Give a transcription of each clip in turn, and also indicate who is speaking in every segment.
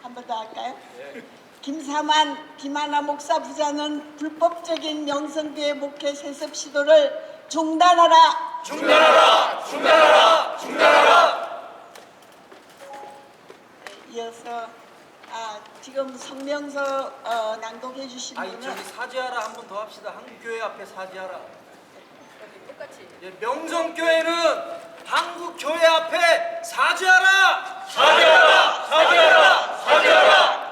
Speaker 1: 한 번 더 할까요? 김하나 목사 부자는 불법적인 명성교회 목회 세습 시도를 중단하라.
Speaker 2: 중단하라! 중단하라! 중단하라!
Speaker 1: 이어서 지금 성명서 낭독해 주신 분은
Speaker 2: 저기 사죄하라 한 번 더 합시다. 한국교회 앞에 사죄하라. 똑같이. 명성교회는 한국교회 앞에 사죄하라! 사죄하라! 사죄하라! 사죄하라!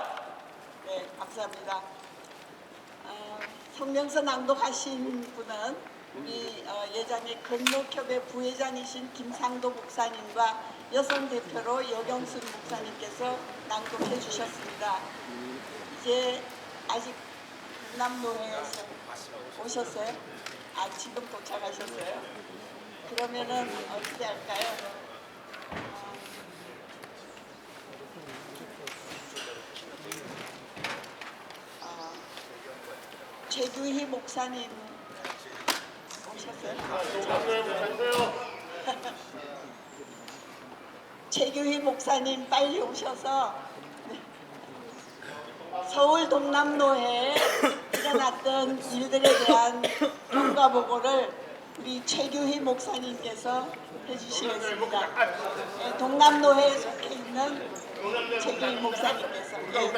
Speaker 1: 네, 감사합니다. 성명서 낭독하신 분은 우리 예장의 건목협의 부회장이신 김상도 목사님과 여성 대표로 여경순 목사님께서 낭독해 주셨습니다. 이제 아직 남노회에서 오셨어요? 지금 도착하셨어요? 그러면은 어떻게 할까요? 최규희 목사님 오셨어요? 최규희 목사님 빨리 오셔서 서울 동남로에 일어났던 일들에 대한 경과 보고를 우리 최규희 목사님께서 해주시겠습니다. 네, 동남로에 속해 있는 최규희 목사님께서. 네.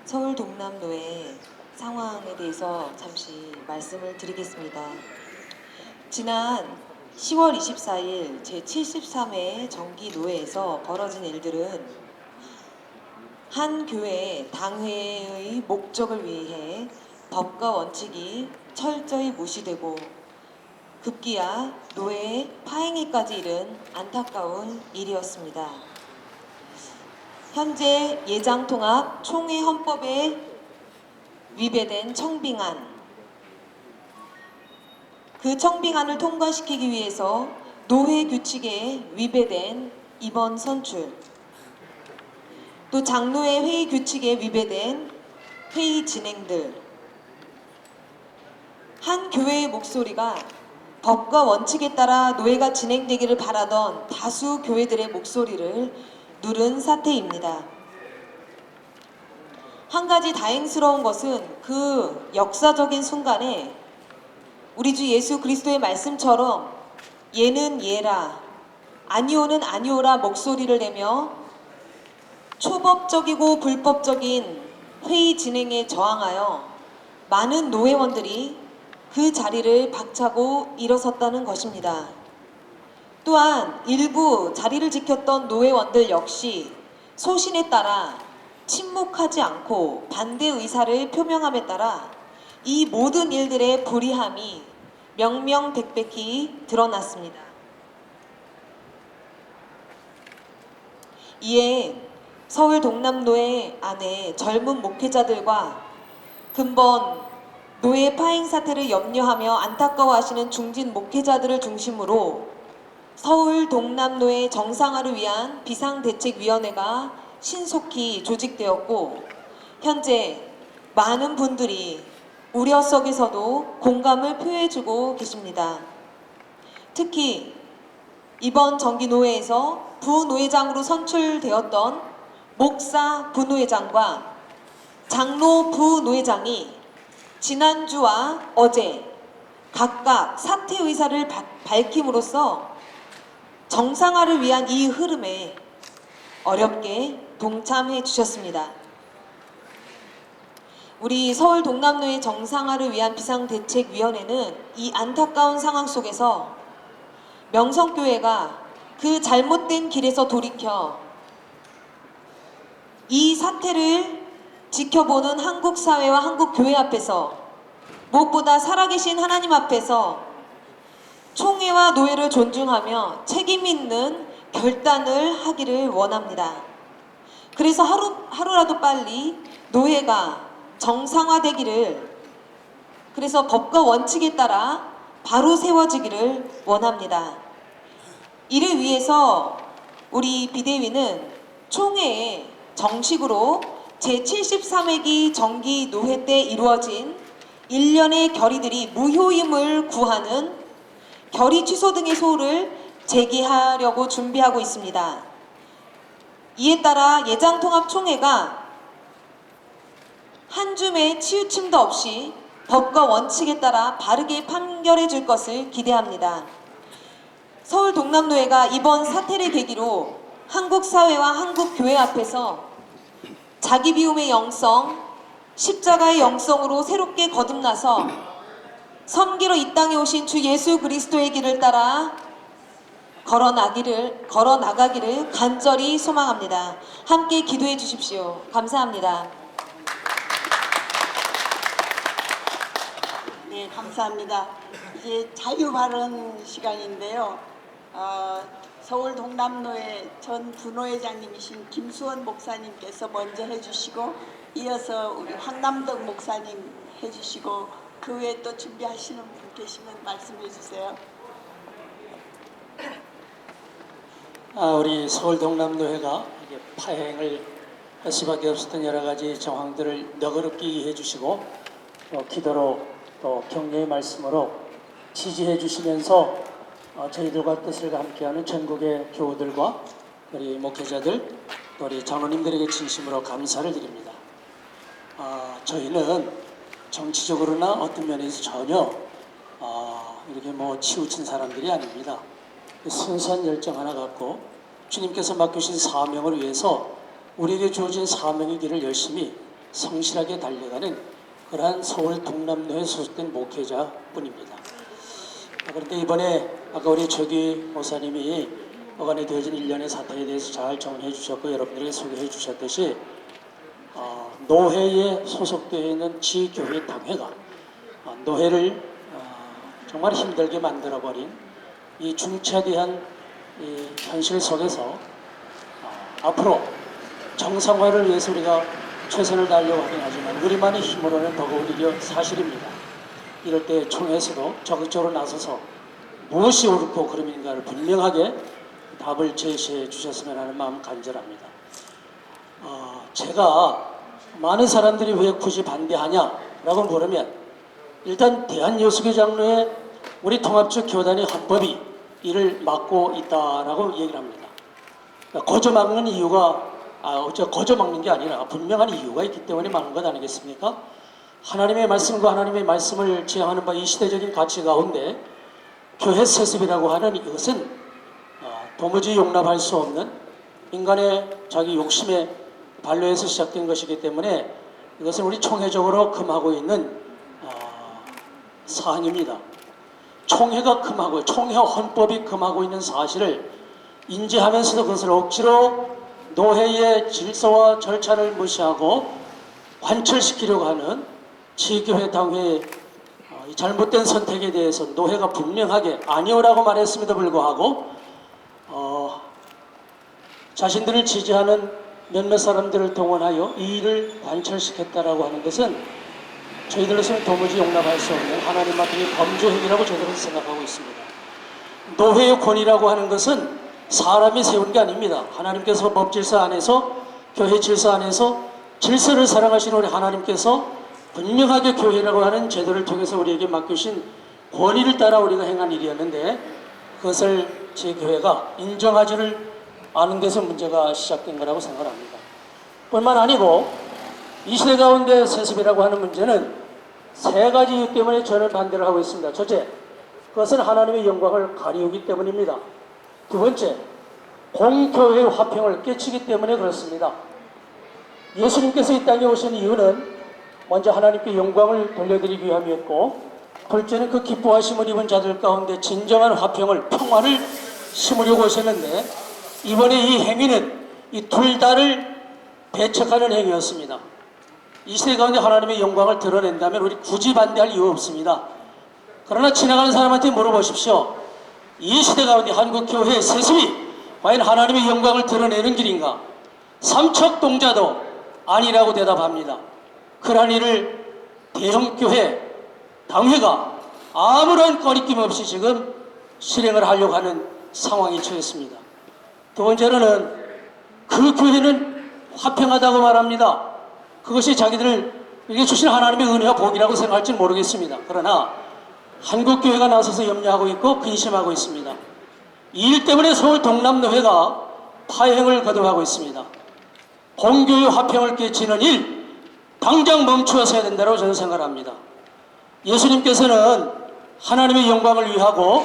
Speaker 3: 서울 동남로의 상황에 대해서 잠시 말씀을 드리겠습니다. 지난 10월 24일 제73회 정기노회에서 벌어진 일들은 한 교회 당회의 목적을 위해 법과 원칙이 철저히 무시되고 급기야 노회 파행에까지 이른 안타까운 일이었습니다. 현재 예장통합 총회 헌법에 위배된 청빙안, 그 청빙안을 통과시키기 위해서 노회 규칙에 위배된 이번 선출, 또 장로회 회의 규칙에 위배된 회의 진행들, 한 교회의 목소리가 법과 원칙에 따라 노회가 진행되기를 바라던 다수 교회들의 목소리를 누른 사태입니다. 한 가지 다행스러운 것은 그 역사적인 순간에 우리 주 예수 그리스도의 말씀처럼 예는 예라, 아니오는 아니오라 목소리를 내며 초법적이고 불법적인 회의 진행에 저항하여 많은 노회원들이 그 자리를 박차고 일어섰다는 것입니다. 또한 일부 자리를 지켰던 노회원들 역시 소신에 따라 침묵하지 않고 반대 의사를 표명함에 따라 이 모든 일들의 불이함이 명명백백히 드러났습니다. 이에 서울 동남노회 안에 젊은 목회자들과 근본 노회 파행 사태를 염려하며 안타까워하시는 중진 목회자들을 중심으로 서울 동남노회 정상화를 위한 비상대책위원회가 신속히 조직되었고 현재 많은 분들이 우려 속에서도 공감을 표해주고 계십니다. 특히 이번 정기노회에서 부노회장으로 선출되었던 목사 부노회장과 장로 부노회장이 지난주와 어제 각각 사퇴 의사를 밝힘으로써 정상화를 위한 이 흐름에 어렵게 동참해 주셨습니다. 우리 서울 동남노회 정상화를 위한 비상대책위원회는 이 안타까운 상황 속에서 명성교회가 그 잘못된 길에서 돌이켜 이 사태를 지켜보는 한국 사회와 한국 교회 앞에서 무엇보다 살아계신 하나님 앞에서 총회와 노회를 존중하며 책임 있는 결단을 하기를 원합니다. 그래서 하루라도 빨리 노회가 정상화되기를, 그래서 법과 원칙에 따라 바로 세워지기를 원합니다. 이를 위해서 우리 비대위는 총회에 정식으로 제73회기 정기 노회 때 이루어진 일련의 결의들이 무효임을 구하는 결의 취소 등의 소를 제기하려고 준비하고 있습니다. 이에 따라 예장통합총회가 한 줌의 치우침도 없이 법과 원칙에 따라 바르게 판결해 줄 것을 기대합니다. 서울 동남노회가 이번 사태를 계기로 한국 사회와 한국 교회 앞에서 자기 비움의 영성, 십자가의 영성으로 새롭게 거듭나서 섬기러 이 땅에 오신 주 예수 그리스도의 길을 따라 걸어나가기를 간절히 소망합니다. 함께 기도해 주십시오. 감사합니다.
Speaker 1: 네, 감사합니다. 이제 자유발언 시간인데요. 서울 동남노회 전 부노회장님이신 김수원 목사님께서 먼저 해주시고 이어서 우리 황남덕 목사님 해주시고 그 외에 또 준비하시는 분 계시면 말씀해 주세요.
Speaker 4: 우리 서울 동남노회가 이게 파행을 할 수밖에 없었던 여러 가지 정황들을 너그럽게 이해해 주시고 기도로 또 격려의 말씀으로 지지해 주시면서 저희들과 뜻을 함께하는 전국의 교우들과 우리 목회자들 또 우리 장로님들에게 진심으로 감사를 드립니다. 저희는 정치적으로나 어떤 면에서 전혀 이렇게 치우친 사람들이 아닙니다. 순수한 열정 하나 갖고 주님께서 맡기신 사명을 위해서 우리에게 주어진 사명의 길을 열심히 성실하게 달려가는 그러한 서울 동남노에 소속된 목회자뿐입니다. 그런데 이번에 아까 우리 최기 목사님이 어간에 되어진 일련의 사태에 대해서 잘 정리해 주셨고 여러분들에게 소개해 주셨듯이 노회에 소속되어 있는 지교회 당회가 노회를 정말 힘들게 만들어버린 이 중차대한 이 현실 속에서 앞으로 정상화를 위해서 우리가 최선을 다하려고 하긴 하지만 우리만의 힘으로는 더더욱 사실입니다. 이럴 때 총회에서도 적극적으로 나서서 무엇이 옳고 그름인가를 분명하게 답을 제시해 주셨으면 하는 마음 간절합니다. 제가 많은 사람들이 왜 굳이 반대하냐라고 물으면 일단 대한여수교 장로의 우리 통합적 교단의 헌법이 이를 막고 있다라고 얘기를 합니다. 거저 막는 이유가 거저 막는 게 아니라 분명한 이유가 있기 때문에 막는 것 아니겠습니까? 하나님의 말씀과 하나님의 말씀을 지향하는 바 이 시대적인 가치 가운데 교회 세습이라고 하는 이것은 도무지 용납할 수 없는 인간의 자기 욕심의 반로에서 시작된 것이기 때문에 이것은 우리 총회적으로 금하고 있는 사항입니다. 총회가 금하고 총회 헌법이 금하고 있는 사실을 인지하면서도 그것을 억지로 노회의 질서와 절차를 무시하고 관철시키려고 하는 지교회 당회의 잘못된 선택에 대해서 노회가 분명하게 아니오라고 말했음에도 불구하고 자신들을 지지하는 몇몇 사람들을 동원하여 이 일을 관철시켰다라고 하는 것은 저희들로서는 도무지 용납할 수 없는 하나님 앞에 범죄 행위라고 저들은 생각하고 있습니다. 노회의 권위라고 하는 것은 사람이 세운 게 아닙니다. 하나님께서 법질서 안에서 교회 질서 안에서 질서를 사랑하시는 우리 하나님께서 분명하게 교회라고 하는 제도를 통해서 우리에게 맡기신 권위를 따라 우리가 행한 일이었는데 그것을 제 교회가 인정하지를 않은 데서 문제가 시작된 거라고 생각합니다. 뿐만 아니고 이 시대 가운데 세습이라고 하는 문제는 세 가지 이유 때문에 저는 반대를 하고 있습니다. 첫째, 그것은 하나님의 영광을 가리우기 때문입니다. 두 번째, 공교회의 화평을 깨치기 때문에 그렇습니다. 예수님께서 이 땅에 오신 이유는 먼저 하나님께 영광을 돌려드리기 위함이었고 둘째는 그 기뻐하심을 입은 자들 가운데 진정한 화평을 평화를 심으려고 오셨는데 이번에 이 행위는 이 둘 다를 배척하는 행위였습니다. 이 시대 가운데 하나님의 영광을 드러낸다면 우리 굳이 반대할 이유 없습니다. 그러나 지나가는 사람한테 물어보십시오. 이 시대 가운데 한국교회 세습이 과연 하나님의 영광을 드러내는 길인가? 삼척동자도 아니라고 대답합니다. 그러한 일을 대형교회 당회가 아무런 거리낌 없이 지금 실행을 하려고 하는 상황이 처했습니다. 두 번째로는 그 교회는 화평하다고 말합니다. 그것이 자기들 이게 주신 하나님의 은혜와 복이라고 생각할지는 모르겠습니다. 그러나 한국교회가 나서서 염려하고 있고 근심하고 있습니다. 이 일 때문에 서울 동남노회가 파행을 거듭하고 있습니다. 본교회 화평을 깨치는 일 당장 멈추어서야 된다고 저는 생각합니다. 예수님께서는 하나님의 영광을 위하고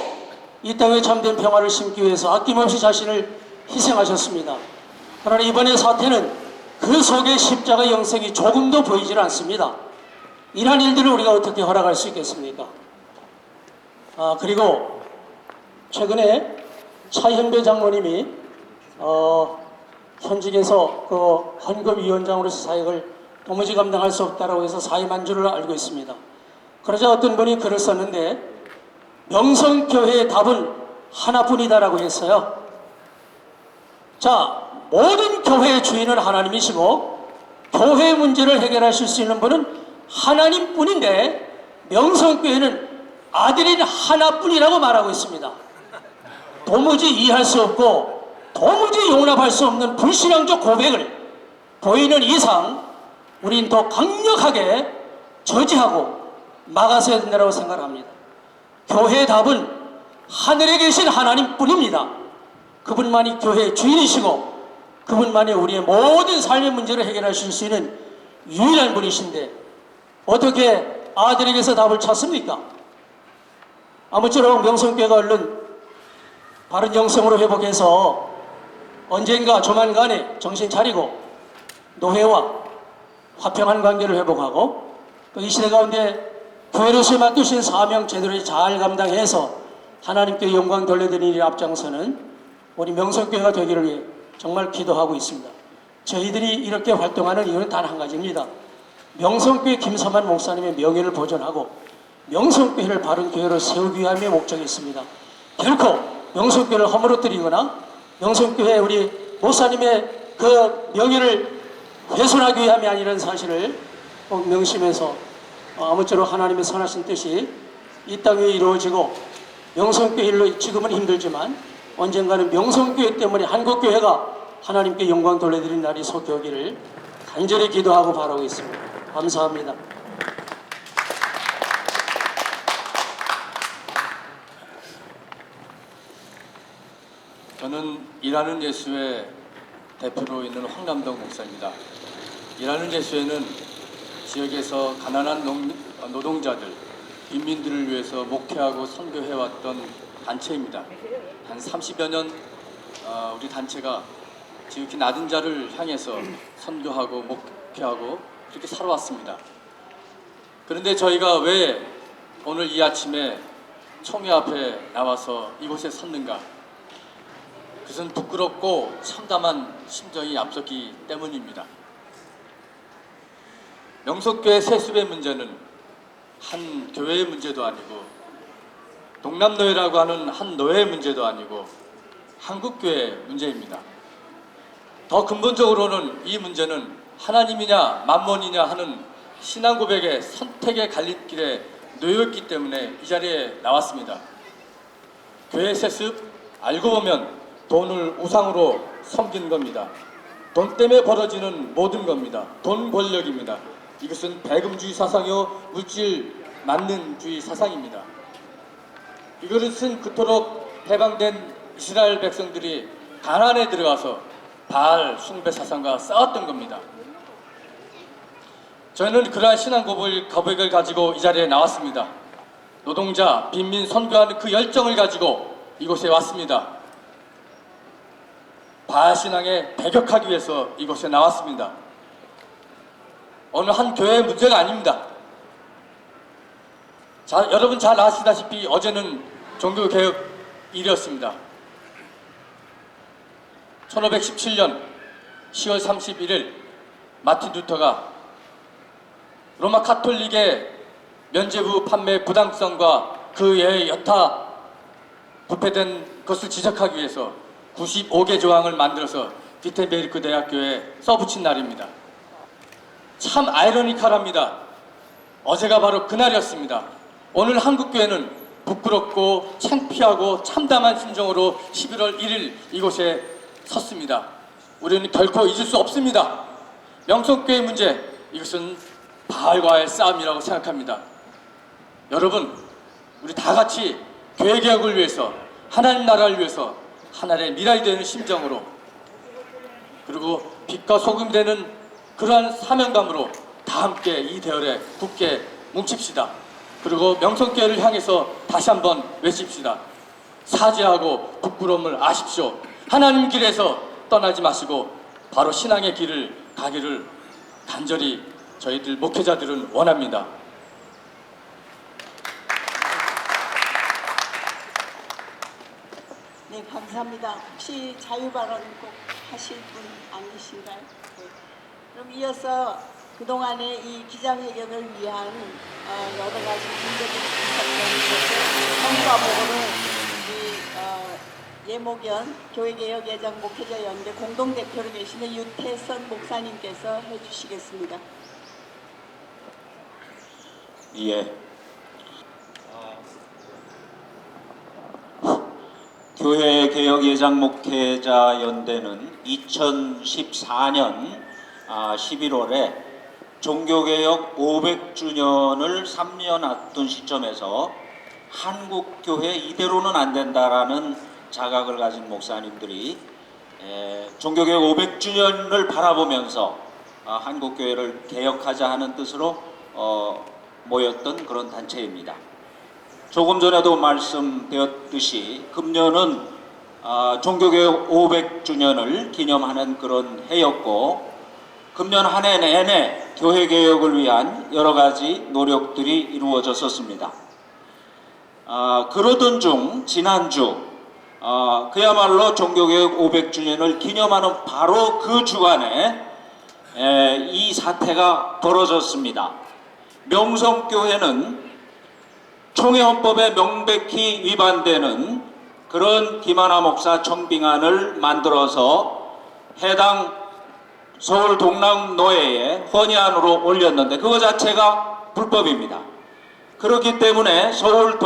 Speaker 4: 이 땅에 참된 평화를 심기 위해서 아낌없이 자신을 희생하셨습니다. 그러나 이번의 사태는 그 속에 십자가 영생이 조금도 보이질 않습니다. 이러한 일들을 우리가 어떻게 허락할 수 있겠습니까? 그리고 최근에 차현배 장로님이 현직에서 그 헌금위원장으로서 사역을 도무지 감당할 수 없다고 해서 사임한 줄을 알고 있습니다. 그러자 어떤 분이 글을 썼는데 명성교회의 답은 하나뿐이다라고 했어요. 자, 모든 교회의 주인은 하나님이시고 교회 문제를 해결하실 수 있는 분은 하나님뿐인데 명성교회는 아들인 하나뿐이라고 말하고 있습니다. 도무지 이해할 수 없고 도무지 용납할 수 없는 불신앙적 고백을 보이는 이상 우린 더 강력하게 저지하고 막아서야 된다고 생각합니다. 교회의 답은 하늘에 계신 하나님뿐입니다. 그분만이 교회의 주인이시고 그분만이 우리의 모든 삶의 문제를 해결하실 수 있는 유일한 분이신데 어떻게 아들에게서 답을 찾습니까? 아무쪼록 명성교회가 얼른 바른 영성으로 회복해서 언젠가 조만간에 정신 차리고 노회와 화평한 관계를 회복하고 또 이 시대 가운데 교회로서 맡기신 사명 제대로 잘 감당해서 하나님께 영광 돌려드리는 일에 앞장서는 우리 명성교회가 되기를 위해 정말 기도하고 있습니다. 저희들이 이렇게 활동하는 이유는 단 한 가지입니다. 명성교회 김삼환 목사님의 명예를 보존하고 명성교회를 바른 교회로 세우기 위함의 목적이 있습니다. 결코 명성교회를 허물어뜨리거나 명성교회 우리 목사님의 그 명예를 훼손하기 위함이 아니라는 사실을 꼭 명심해서 아무쪼록 하나님의 선하신 뜻이 이 땅에 이루어지고 명성교회로 지금은 힘들지만 언젠가는 명성교회 때문에 한국교회가 하나님께 영광 돌려드리는 날이 속히 오기를 간절히 기도하고 바라고 있습니다. 감사합니다.
Speaker 5: 저는 일하는 예수의 대표로 있는 황남동 목사입니다. 일하는 예수회는 지역에서 가난한 노동자들, 빈민들을 위해서 목회하고 선교해왔던 단체입니다. 한 30여 년 우리 단체가 지극히 낮은 자를 향해서 선교하고 목회하고 그렇게 살아왔습니다. 그런데 저희가 왜 오늘 이 아침에 총회 앞에 나와서 이곳에 섰는가? 그것은 부끄럽고 참담한 심정이 앞섰기 때문입니다. 명석교회 세습의 문제는 한 교회의 문제도 아니고 동남노회라고 하는 한 노회의 문제도 아니고 한국교회의 문제입니다. 더 근본적으로는 이 문제는 하나님이냐 만몬이냐 하는 신앙 고백의 선택의 갈림길에 놓여있기 때문에 이 자리에 나왔습니다. 교회 세습 알고 보면 돈을 우상으로 섬기는 겁니다. 돈 때문에 벌어지는 모든 겁니다. 돈 권력입니다. 이것은 배금주의 사상이요 물질 만능주의 사상입니다. 이것은 그토록 해방된 이스라엘 백성들이 가나안에 들어가서 바알 숭배 사상과 싸웠던 겁니다. 저희는 그러한 신앙 고백을 가지고 이 자리에 나왔습니다. 노동자, 빈민 선교하는 그 열정을 가지고 이곳에 왔습니다. 바알 신앙에 배격하기 위해서 이곳에 나왔습니다. 어느 한 교회의 문제가 아닙니다. 여러분 잘 아시다시피 어제는 종교개혁일이었습니다. 1517년 10월 31일 마틴 루터가 로마 카톨릭의 면죄부 판매 부당성과 그의 여타 부패된 것을 지적하기 위해서 95개 조항을 만들어서 비텐베르크 대학교에 써붙인 날입니다. 참 아이러니컬합니다. 어제가 바로 그날이었습니다. 오늘 한국교회는 부끄럽고 창피하고 참담한 심정으로 11월 1일 이곳에 섰습니다. 우리는 결코 잊을 수 없습니다. 명성교회 문제, 이것은 바알과의 싸움이라고 생각합니다. 여러분, 우리 다 같이 교회 개혁을 위해서, 하나님 나라를 위해서 하나님의 미랄이 되는 심정으로, 그리고 빛과 소금 되는 그러한 사명감으로 다 함께 이 대열에 굳게 뭉칩시다. 그리고 명성교회를 향해서 다시 한번 외칩시다. 사죄하고 부끄러움을 아십시오. 하나님 길에서 떠나지 마시고 바로 신앙의 길을 가기를 간절히 저희들 목회자들은 원합니다.
Speaker 1: 네, 감사합니다. 혹시 자유발언 꼭 하실 분 아니신가요? 네. 그럼 이어서 그동안의 이 기자회견을 위한 여러 가지 문제들이 있었던 것을 성과보고를 예목연 교회개혁예정 목회자연대 공동대표로 계시는 유태선 목사님께서 해주시겠습니다.
Speaker 6: 예. 교회 개혁 예장 목회자 연대는 2014년 11월에 종교개혁 500주년을 3년 앞둔 시점에서 한국교회 이대로는 안 된다라는 자각을 가진 목사님들이 종교개혁 500주년을 바라보면서 한국교회를 개혁하자 하는 뜻으로 모였던 그런 단체입니다. 조금 전에도 말씀드렸듯이 금년은 종교개혁 500주년을 기념하는 그런 해였고, 금년 한 해 내내 교회개혁을 위한 여러 가지 노력들이 이루어졌었습니다. 그러던 중 지난주 그야말로 종교개혁 500주년을 기념하는 바로 그 주간에 이 사태가 벌어졌습니다. 명성교회는 총회헌법에 명백히 위반되는 그런 김하나 목사 청빙안을 만들어서 해당 서울 동락노회에 헌의안으로 올렸는데 그거 자체가 불법입니다. 그렇기 때문에 서울